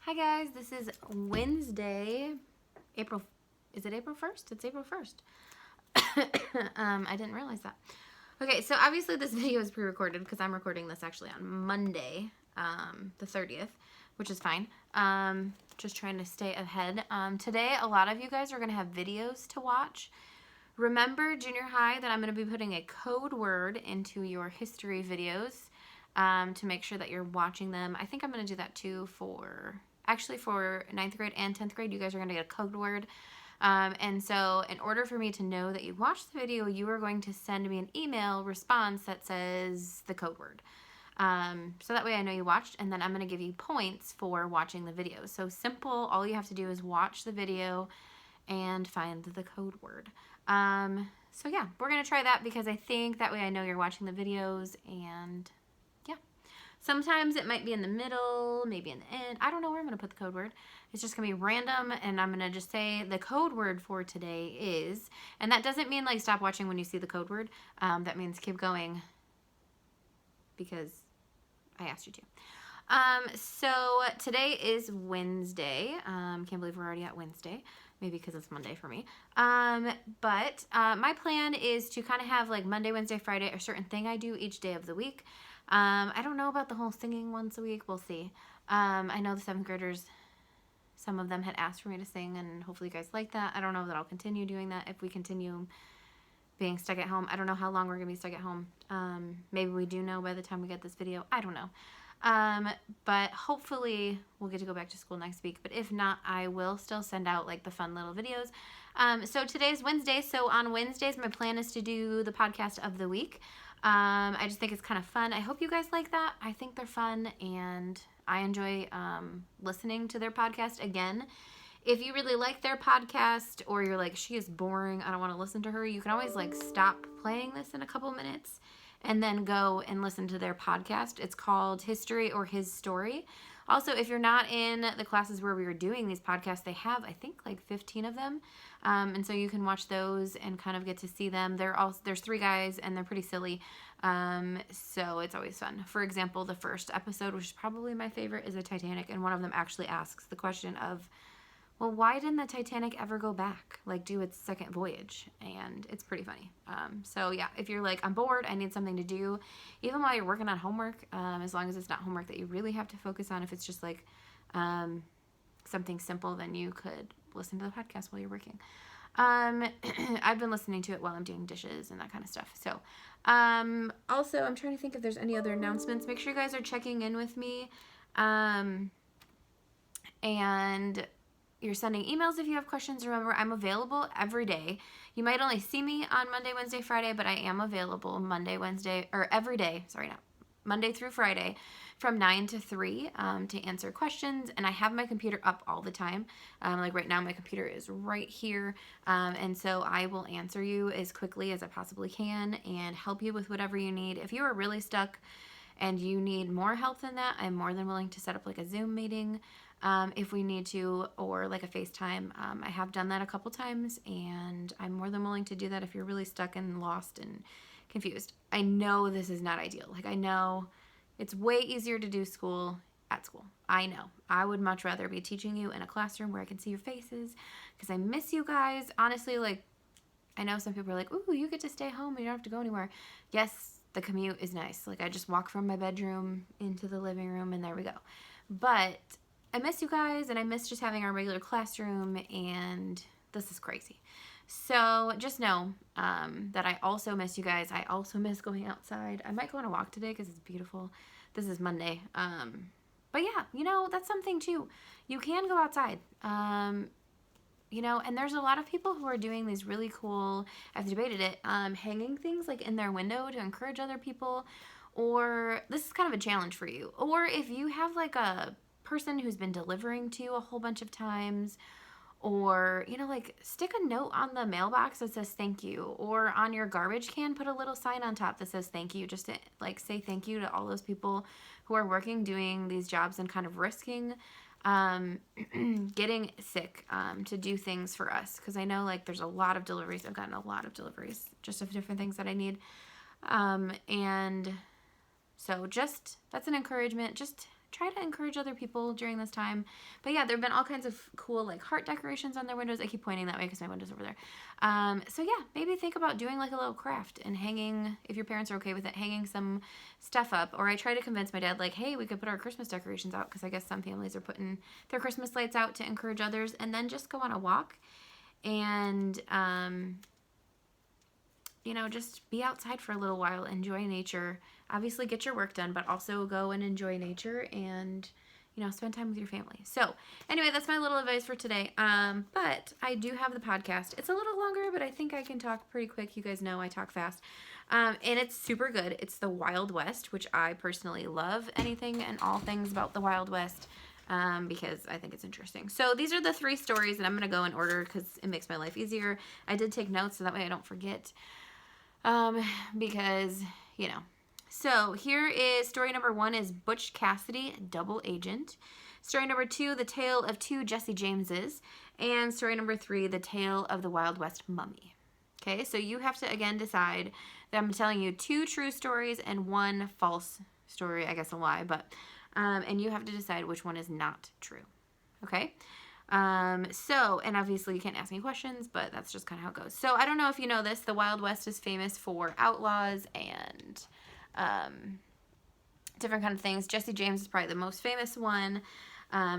Hi guys, this is Wednesday, is it April 1st? It's April 1st. I didn't realize that. Okay, so obviously this video is pre-recorded because I'm recording this actually on Monday, the 30th, which is fine. Just trying to stay ahead. Today, a lot of you guys are going to have videos to watch. Remember, junior high, that I'm going to be putting a code word into your history videos to make sure that you're watching them. I think I'm going to do that too for 9th grade and 10th grade. You guys are going to get a code word. And so in order for me to know that you watched the video, you are going to send me an email response that says the code word. So that way I know you watched, and then I'm going to give you points for watching the video. So simple, all you have to do is watch the video and find the code word. So yeah, we're going to try that because I think that way I know you're watching the videos, and yeah. Sometimes it might be in the middle, maybe in the end. I don't know where I'm going to put the code word. It's just going to be random, and I'm going to just say the code word for today is, and that doesn't mean like stop watching when you see the code word. That means keep going because I asked you to. So today is Wednesday. Can't believe we're already at Wednesday. Maybe because it's Monday for me. But my plan is to kind of have like Monday, Wednesday, Friday, a certain thing I do each day of the week. I don't know about the whole singing once a week. We'll see. I know the 7th graders, some of them had asked for me to sing, and hopefully you guys like that. I don't know that I'll continue doing that if we continue being stuck at home. I don't know how long we're going to be stuck at home. Maybe we do know by the time we get this video. I don't know. But hopefully we'll get to go back to school next week. But if not, I will still send out like the fun little videos. So today's Wednesday. So on Wednesdays, my plan is to do the podcast of the week. I just think it's kind of fun. I hope you guys like that. I think they're fun, and I enjoy listening to their podcast. Again, if you really like their podcast, or you're like, she is boring, I don't want to listen to her, you can always like stop playing this in a couple minutes and then go and listen to their podcast. It's called History or His Story. Also, if you're not in the classes where we were doing these podcasts, they have, I think, like 15 of them. And so you can watch those and kind of get to see them. There's 3 guys, and they're pretty silly. So it's always fun. For example, the first episode, which is probably my favorite, is the Titanic. And one of them actually asks the question of, well, why didn't the Titanic ever go back, like do its second voyage? And it's pretty funny. So yeah, if you're like, I'm bored, I need something to do, even while you're working on homework, as long as it's not homework that you really have to focus on, if it's just like something simple, then you could listen to the podcast while you're working. I've been listening to it while I'm doing dishes and that kind of stuff. So also, I'm trying to think if there's any other announcements. Make sure you guys are checking in with me. And you're sending emails if you have questions. Remember, I'm available every day. You might only see me on Monday, Wednesday, Friday, but I am available Monday, Wednesday, or every day, Monday through Friday from 9 to 3 to answer questions. And I have my computer up all the time. Like right now, my computer is right here. And so I will answer you as quickly as I possibly can and help you with whatever you need. If you are really stuck and you need more help than that, I'm more than willing to set up like a Zoom meeting if we need to, or like a FaceTime. I have done that a couple times, and I'm more than willing to do that if you're really stuck and lost and confused. I know this is not ideal. Like, I know it's way easier to do school at school. I know. I would much rather be teaching you in a classroom where I can see your faces, because I miss you guys. Honestly, like, I know some people are like, ooh, you get to stay home and you don't have to go anywhere. Yes, the commute is nice. Like, I just walk from my bedroom into the living room, and there we go. But I miss you guys, and I miss just having our regular classroom, and this is crazy. So just know that I also miss you guys. I also miss going outside. I might go on a walk today because it's beautiful. This is Monday. But yeah, you know, that's something too. You can go outside. You know, and there's a lot of people who are doing these really cool, I've debated it, hanging things like in their window to encourage other people. Or this is kind of a challenge for you. Or if you have like a person who's been delivering to you a whole bunch of times, or, you know, like stick a note on the mailbox that says thank you, or on your garbage can put a little sign on top that says thank you, just to like say thank you to all those people who are working, doing these jobs, and kind of risking getting sick to do things for us, because I know like there's a lot of deliveries. I've gotten a lot of deliveries just of different things that I need, and so just that's an encouragement. Just try to encourage other people during this time. But yeah, there have been all kinds of cool like heart decorations on their windows. I keep pointing that way because my window's over there. So yeah, maybe think about doing like a little craft and hanging, if your parents are okay with it, hanging some stuff up. Or I try to convince my dad like, hey, we could put our Christmas decorations out, because I guess some families are putting their Christmas lights out to encourage others, and then just go on a walk and you know, just be outside for a little while, enjoy nature. Obviously get your work done, but also go and enjoy nature and, you know, spend time with your family. So anyway, that's my little advice for today. But I do have the podcast. It's a little longer, but I think I can talk pretty quick. You guys know I talk fast. And it's super good. It's the Wild West, which I personally love anything and all things about the Wild West. Because I think it's interesting. So these are the 3 stories, and I'm going to go in order because it makes my life easier. I did take notes so that way I don't forget. Because, you know. So here is story number 1 is Butch Cassidy, Double Agent. Story number 2, The Tale of 2 Jesse Jameses. And story number 3, The Tale of the Wild West Mummy. Okay, so you have to, again, decide that I'm telling you 2 true stories and 1 false story, I guess a lie, but, and you have to decide which one is not true. Okay? So, and obviously you can't ask me questions, but that's just kind of how it goes. So I don't know if you know this, the Wild West is famous for outlaws and, different kind of things. Jesse James is probably the most famous one.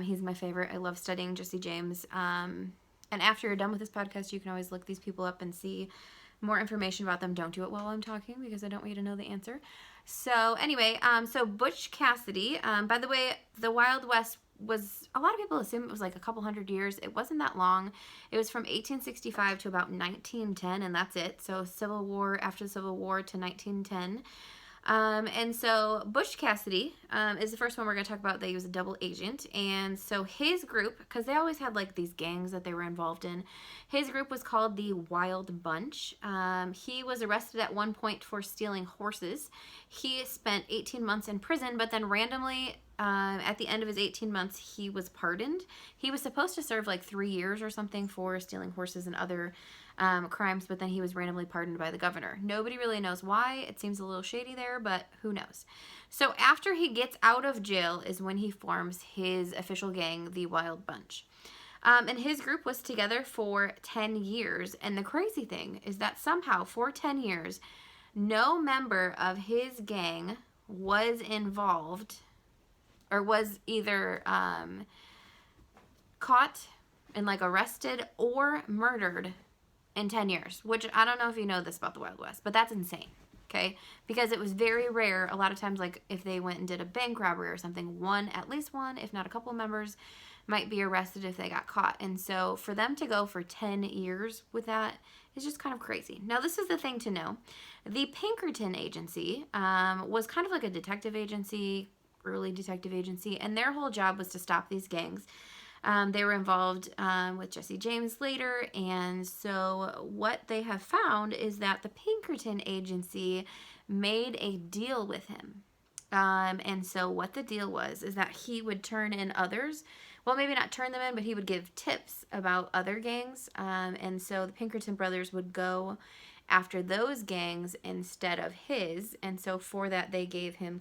He's my favorite. I love studying Jesse James. And after you're done with this podcast, you can always look these people up and see more information about them. Don't do it while I'm talking because I don't want you to know the answer. So anyway, so Butch Cassidy, by the way, the Wild West was, a lot of people assume it was like a couple hundred years. It wasn't that long. It was from 1865 to about 1910, and that's it. So Civil War, after the Civil War to 1910. And so Butch Cassidy is the first one we're going to talk about. That he was a double agent. And so his group, because they always had like these gangs that they were involved in, his group was called the Wild Bunch. He was arrested at one point for stealing horses. He spent 18 months in prison, but then randomly at the end of his 18 months, he was pardoned. He was supposed to serve like 3 years or something for stealing horses and other crimes, but then he was randomly pardoned by the governor. Nobody really knows why. It seems a little shady there, but who knows. So after he gets out of jail is when he forms his official gang, the Wild Bunch. And his group was together for 10 years. And the crazy thing is that somehow for 10 years, no member of his gang was involved or was either caught and like arrested or murdered in 10 years, which I don't know if you know this about the Wild West, but that's insane, okay? Because it was very rare. A lot of times, like if they went and did a bank robbery or something, at least one, if not a couple of members, might be arrested if they got caught. And so for them to go for 10 years with that is just kind of crazy. Now, this is the thing to know. The Pinkerton Agency was kind of like a detective agency, early detective agency, and their whole job was to stop these gangs. They were involved with Jesse James later, and so what they have found is that the Pinkerton Agency made a deal with him. And so what the deal was is that he would turn in others. Well, maybe not turn them in, but he would give tips about other gangs. And so the Pinkerton brothers would go after those gangs instead of his. And so for that, they gave him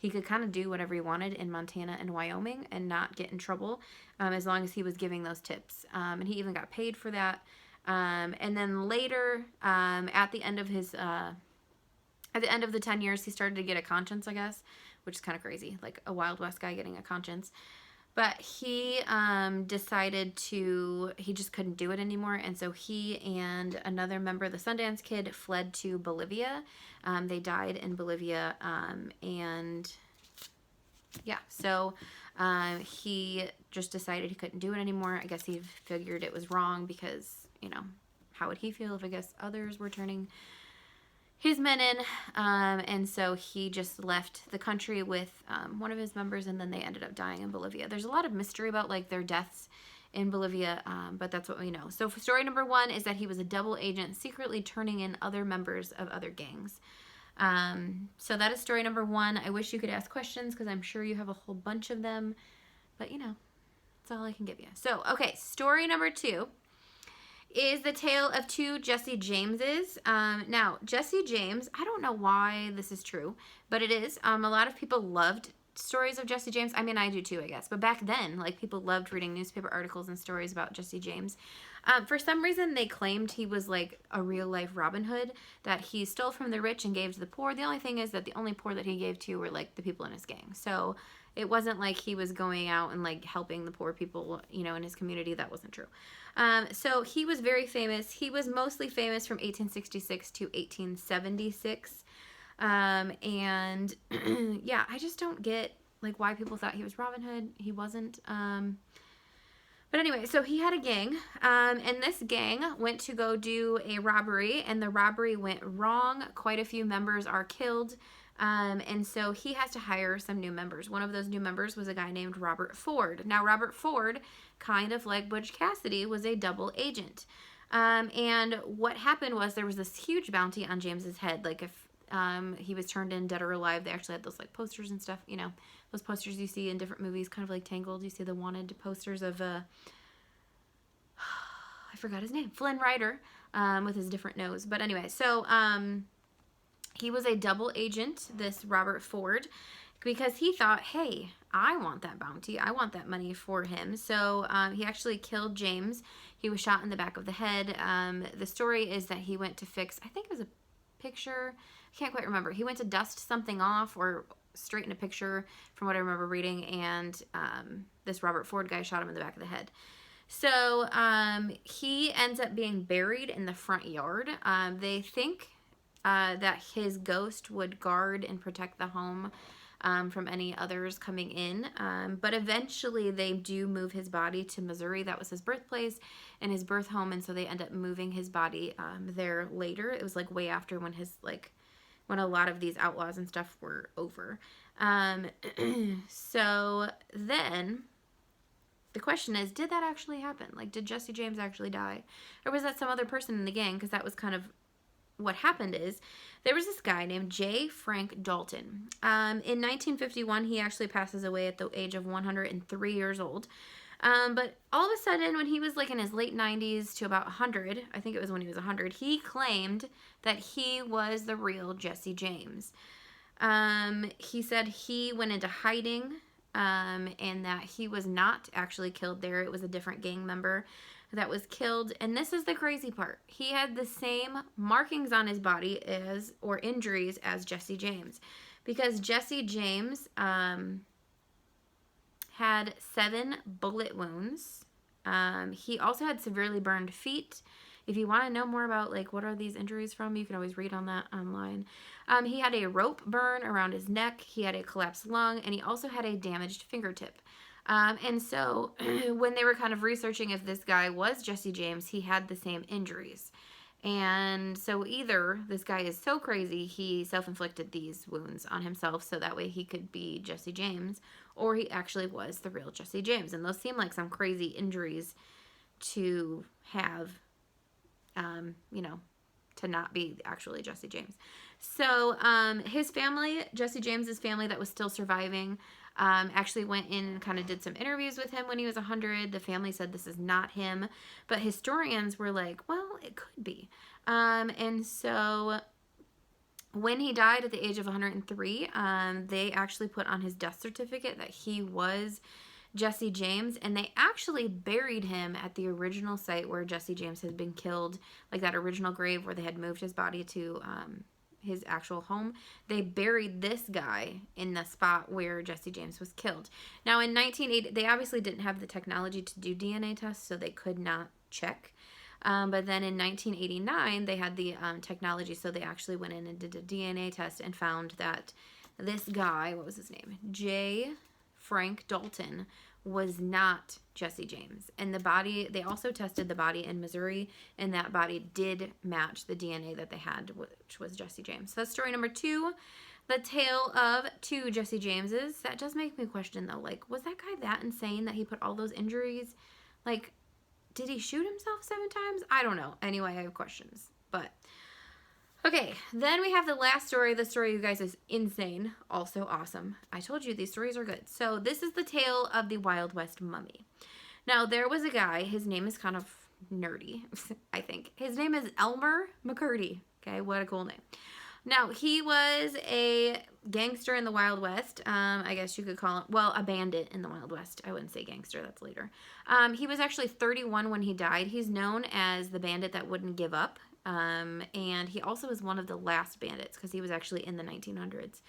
he could kind of do whatever he wanted in Montana and Wyoming and not get in trouble as long as he was giving those tips. And he even got paid for that. And then later, at the end of the 10 years, he started to get a conscience, I guess, which is kind of crazy, like a Wild West guy getting a conscience. But he decided he just couldn't do it anymore. And so he and another member of the Sundance Kid fled to Bolivia. They died in Bolivia. And yeah, so he just decided he couldn't do it anymore. I guess he figured it was wrong because, you know, how would he feel if I guess others were turning his men in, and so he just left the country with one of his members, and then they ended up dying in Bolivia. There's a lot of mystery about like their deaths in Bolivia, but that's what we know. So story number 1 is that he was a double agent, secretly turning in other members of other gangs. So that is story number 1. I wish you could ask questions because I'm sure you have a whole bunch of them, but you know, that's all I can give you. So, okay, story number 2 is the tale of 2 Jesse Jameses. Now, Jesse James, I don't know why this is true, but it is. A lot of people loved stories of Jesse James. I mean, I do too, I guess. But back then, like, people loved reading newspaper articles and stories about Jesse James. For some reason, they claimed he was like a real life Robin Hood, that he stole from the rich and gave to the poor. The only thing is that the only poor that he gave to were like the people in his gang. So it wasn't like he was going out and like helping the poor people, you know, in his community. That wasn't true. So he was very famous. He was mostly famous from 1866 to 1876. And yeah, I just don't get like why people thought he was Robin Hood. He wasn't. But anyway, so he had a gang, and this gang went to go do a robbery, and the robbery went wrong. Quite a few members are killed, and so he has to hire some new members. One of those new members was a guy named Robert Ford. Now, Robert Ford, kind of like Butch Cassidy, was a double agent. And what happened was there was this huge bounty on James's head. Like if he was turned in dead or alive, they actually had those like posters and stuff, you know, those posters you see in different movies, kind of like Tangled. You see the wanted posters of, I forgot his name, Flynn Rider, with his different nose. But anyway, so he was a double agent, this Robert Ford, because he thought, hey, I want that bounty. I want that money for him. So he actually killed James. He was shot in the back of the head. The story is that he went to fix, I think it was a picture. I can't quite remember. He went to dust something off or straighten a picture from what I remember reading, and this Robert Ford guy shot him in the back of the head. So he ends up being buried in the front yard. They think that his ghost would guard and protect the home from any others coming in. But eventually they do move his body to Missouri. That was his birthplace and his birth home, and so they end up moving his body there later. It was like way after when his when a lot of these outlaws and stuff were over. So then the question is, did that actually happen? Like, did Jesse James actually die? Or was that some other person in the gang? Because that was kind of what happened. Is there was this guy named J. Frank Dalton. In 1951, he actually passes away at the age of 103 years old. But all of a sudden, when he was like in his late 90s to about 100, I think it was when he was 100, he claimed that he was the real Jesse James. He said he went into hiding, and that he was not actually killed there. It was a different gang member that was killed. And this is the crazy part. He had the same markings on his body as, or injuries as, Jesse James. Because Jesse James, had 7 bullet wounds. He also had severely burned feet. If you want to know more about like what are these injuries from, you can always read on that online. He had a rope burn around his neck. He had a collapsed lung, and he also had a damaged fingertip. And so when they were kind of researching if this guy was Jesse James, he had the same injuries. And so either this guy is so crazy he self-inflicted these wounds on himself so that way he could be Jesse James, or he actually was the real Jesse James. And those seem like some crazy injuries to have, you know, to not be actually Jesse James. So his family, Jesse James's family that was still surviving, actually went in and kind of did some interviews with him when he was 100. The family said this is not him, but historians were like, well, it could be. And so when he died at the age of 103, they actually put on his death certificate that he was Jesse James, and they actually buried him at the original site where Jesse James had been killed, like that original grave where they had moved his body to his actual home. They buried this guy in the spot where Jesse James was killed. Now in 1980, they obviously didn't have the technology to do DNA tests, so they could not check. But then in 1989, they had the technology, so they actually went in and did a DNA test and found that this guy, what was his name? J. Frank Dalton, was not Jesse James. And the body, they also tested the body in Missouri, and that body did match the DNA that they had, which was Jesse James. So that's story number 2, the tale of 2 Jesse Jameses. That does make me question, though, like, was that guy that insane that he put all those injuries? Like, did he shoot himself 7 times? I don't know. Anyway, I have questions. But, okay, then we have the last story. The story, you guys, is insane. Also awesome. I told you these stories are good. So this is the tale of the Wild West Mummy. Now, there was a guy. His name is kind of nerdy, I think. His name is Elmer McCurdy. Okay, what a cool name. Now, he was a gangster in the Wild West. I guess you could call him, well, a bandit in the Wild West. I wouldn't say gangster, that's later. He was actually 31 when he died. He's known as the bandit that wouldn't give up. And he also was one of the last bandits because he was actually in the 1900s.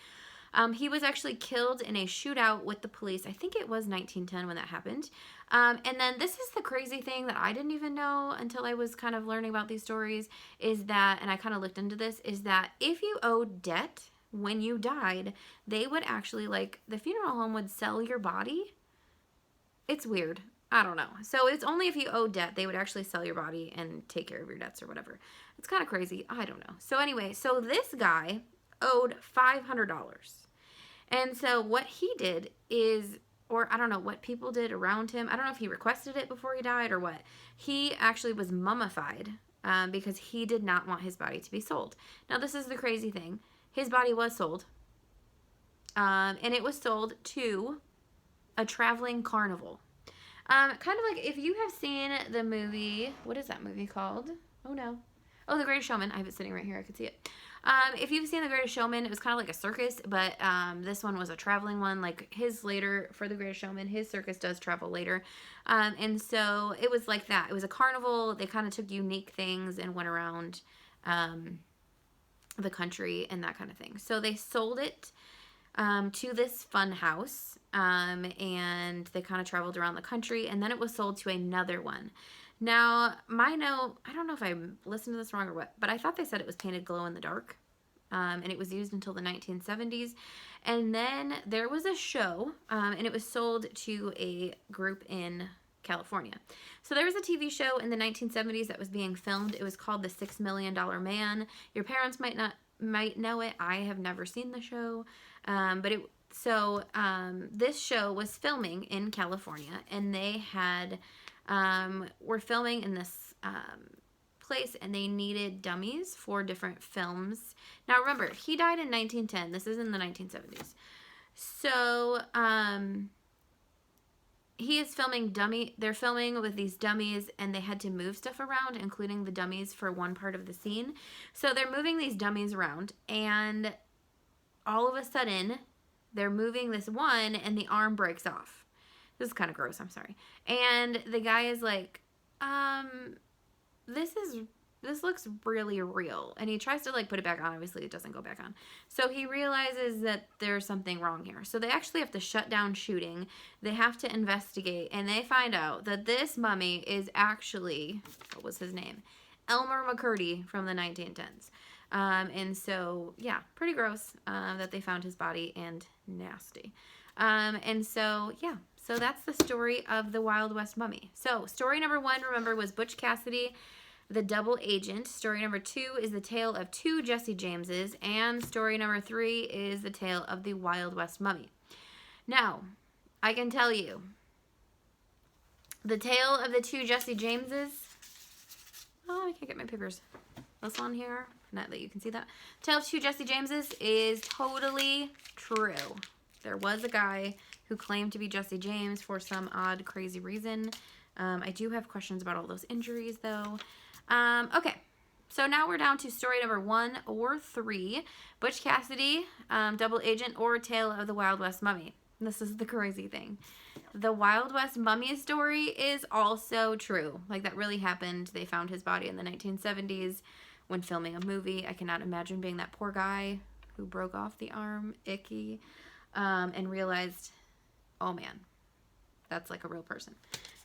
He was actually killed in a shootout with the police. I think it was 1910 when that happened. And then this is the crazy thing that I didn't even know until I was kind of learning about these stories, is that, and I kind of looked into this, is that if you owed debt when you died, they would actually, like, the funeral home would sell your body. It's weird. I don't know. So it's only if you owe debt, they would actually sell your body and take care of your debts or whatever. It's kind of crazy. I don't know. So anyway, so this guy owed $500. And so what he did is, or I don't know what people did around him. I don't know if he requested it before he died or what. He actually was mummified because he did not want his body to be sold. Now this is the crazy thing. His body was sold. And it was sold to a traveling carnival. Kind of like if you have seen the movie, what is that movie called? Oh no. Oh, The Greatest Showman. I have it sitting right here. I could see it. If you've seen The Greatest Showman, it was kind of like a circus, but this one was a traveling one. Like his later, for The Greatest Showman, his circus does travel later. And so it was like that. It was a carnival. They kind of took unique things and went around the country and that kind of thing. So they sold it to this fun house, and they kind of traveled around the country, and then it was sold to another one. Now, my note, I don't know if I listened to this wrong or what, but I thought they said it was painted glow in the dark, and it was used until the 1970s, and then there was a show, and it was sold to a group in California. So there was a TV show in the 1970s that was being filmed. It was called The $6 Million Man. Your parents might know it. I have never seen the show, but this show was filming in California, and they had were filming in this place, and they needed dummies for different films. Now remember, he died in 1910. This is in the 1970s. So he is filming they're filming with these dummies, and they had to move stuff around, including the dummies for one part of the scene. So they're moving these dummies around, and all of a sudden they're moving this one, and the arm breaks off. This is kind of gross, I'm sorry. And the guy is like, this looks really real. And he tries to like put it back on. Obviously it doesn't go back on. So he realizes that there's something wrong here. So they actually have to shut down shooting. They have to investigate, and they find out that this mummy is actually, what was his name? Elmer McCurdy from the 1910s. And so, yeah, pretty gross that they found his body, and nasty. And so, yeah. So that's the story of the Wild West Mummy. So story number 1, remember, was Butch Cassidy, the double agent. Story number 2 is the tale of 2 Jesse Jameses. And story number 3 is the tale of the Wild West Mummy. Now, I can tell you, the tale of the 2 Jesse Jameses. Oh, I can't get my papers. This one here, not that you can see that. Tale of 2 Jesse Jameses is totally true. There was a guy who claimed to be Jesse James for some odd, crazy reason. I do have questions about all those injuries, though. Okay, so now we're down to story number 1 or 3. Butch Cassidy, double agent, or Tale of the Wild West Mummy. This is the crazy thing. The Wild West Mummy story is also true. Like, that really happened. They found his body in the 1970s when filming a movie. I cannot imagine being that poor guy who broke off the arm. Icky. And realized, oh man, that's like a real person.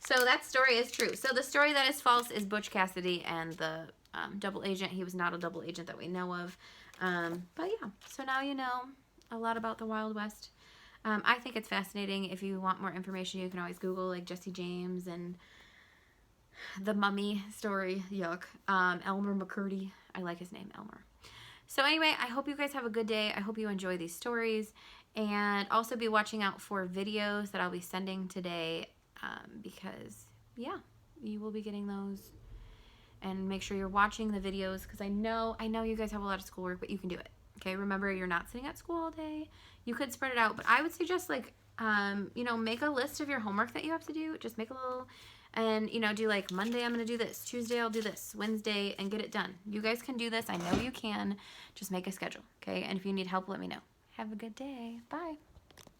So that story is true. So the story that is false is Butch Cassidy and the double agent. He was not a double agent that we know of. But yeah, so now you know a lot about the Wild West. I think it's fascinating. If you want more information, you can always Google like Jesse James and the mummy story. Yuck. Elmer McCurdy. I like his name, Elmer. So anyway, I hope you guys have a good day. I hope you enjoy these stories. And also be watching out for videos that I'll be sending today, because, yeah, you will be getting those. And make sure you're watching the videos, because I know you guys have a lot of schoolwork, but you can do it. Okay, remember, you're not sitting at school all day. You could spread it out, but I would suggest, like, make a list of your homework that you have to do. Just make a little, and, do like Monday I'm going to do this, Tuesday I'll do this, Wednesday, and get it done. You guys can do this. I know you can. Just make a schedule, okay? And if you need help, let me know. Have a good day. Bye.